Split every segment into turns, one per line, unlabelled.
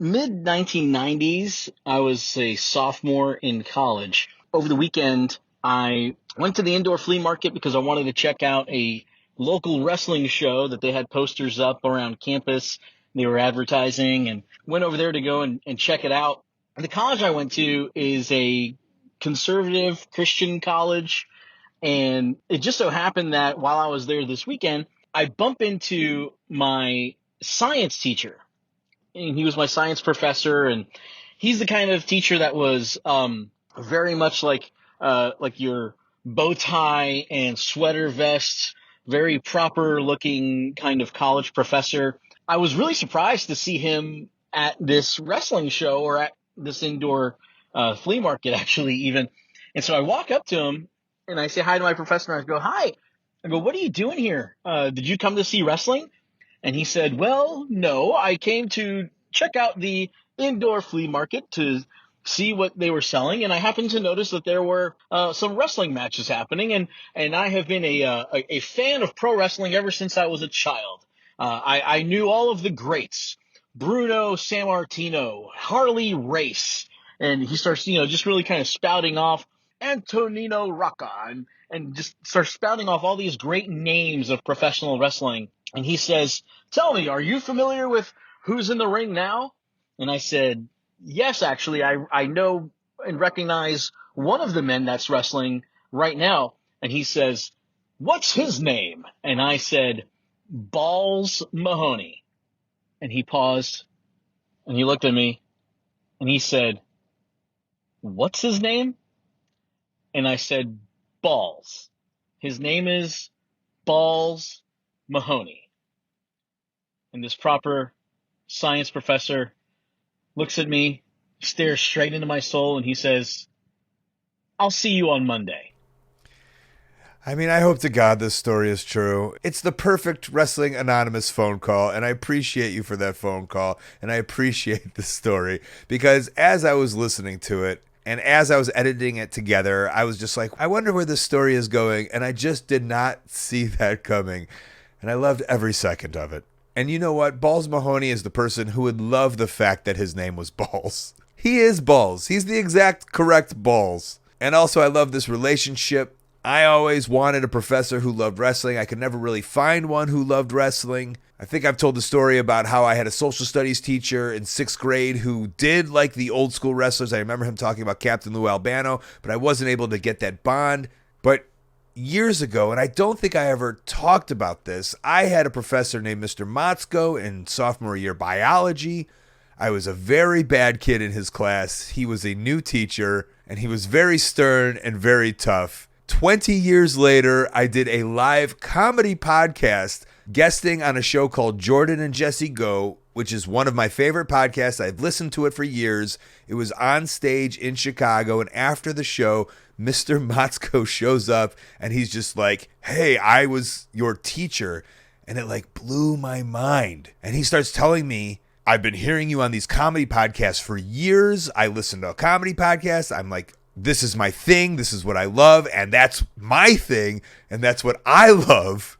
mid 1990s, I was a sophomore in college. Over the weekend, I went to the indoor flea market because I wanted to check out a local wrestling show that they had posters up around campus. They were advertising and went over there to go and check it out. The college I went to is a conservative Christian college. And it just so happened that while I was there this weekend, I bump into my science teacher, and he was my science professor, and he's the kind of teacher that was very much like your bow tie and sweater vest, very proper looking kind of college professor. I was really surprised to see him at this wrestling show or at this indoor flea market, actually, even. And so I walk up to him and I say hi to my professor, and I go, "Hi." I go, "What are you doing here? Did you come to see wrestling?" And he said, "Well, no, I came to check out the indoor flea market to see what they were selling, and I happened to notice that there were some wrestling matches happening, and I have been a fan of pro wrestling ever since I was a child. I knew all of the greats, Bruno Sammartino, Harley Race," and he starts, just really kind of spouting off Antonino Rocca, and just starts spouting off all these great names of professional wrestling. And he says, "Tell me, are you familiar with who's in the ring now?" And I said, "Yes, actually, I know and recognize one of the men that's wrestling right now." And he says, "What's his name?" And I said, "Balls Mahoney." And he paused and he looked at me and he said, "What's his name?" And I said, "Balls. His name is Balls Mahoney." And this proper science professor looks at me, stares straight into my soul, and he says, "I'll see you on Monday."
I mean, I hope to God this story is true. It's the perfect Wrestling Anonymous phone call, and I appreciate you for that phone call, and I appreciate the story, because as I was listening to it, and as I was editing it together, I was just like, I wonder where this story is going, and I just did not see that coming, and I loved every second of it. And you know what? Balls Mahoney is the person who would love the fact that his name was Balls. He is Balls. He's the exact correct Balls. And also, I love this relationship. I always wanted a professor who loved wrestling. I could never really find one who loved wrestling. I think I've told the story about how I had a social studies teacher in 6th grade who did like the old school wrestlers. I remember him talking about Captain Lou Albano, but I wasn't able to get that bond. But years ago, and I don't think I ever talked about this, I had a professor named Mr. Motzko in sophomore year biology. I was a very bad kid in his class. He was a new teacher, and he was very stern and very tough. 20 years later, I did a live comedy podcast guesting on a show called Jordan and Jesse Go, which is one of my favorite podcasts. I've listened to it for years. It was on stage in Chicago, and after the show, Mr. Motzko shows up, and he's just like, "Hey, I was your teacher." And it like blew my mind. And he starts telling me, "I've been hearing you on these comedy podcasts for years. I listen to a comedy podcast. I'm like, this is my thing. This is what I love. And that's my thing. And that's what I love."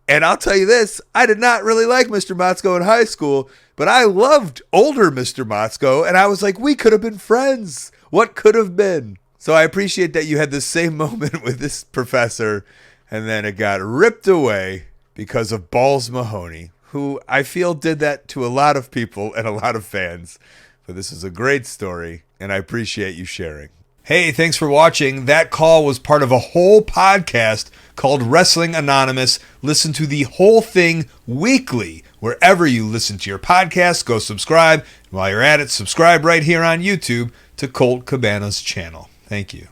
And I'll tell you this, I did not really like Mr. Motzko in high school, but I loved older Mr. Motzko. And I was like, we could have been friends. What could have been? So I appreciate that you had the same moment with this professor, and then it got ripped away because of Balls Mahoney, who I feel did that to a lot of people and a lot of fans. But this is a great story, and I appreciate you sharing. Hey, thanks for watching. That call was part of a whole podcast called Wrestling Anonymous. Listen to the whole thing weekly. Wherever you listen to your podcast, go subscribe. And while you're at it, subscribe right here on YouTube to Colt Cabana's channel. Thank you.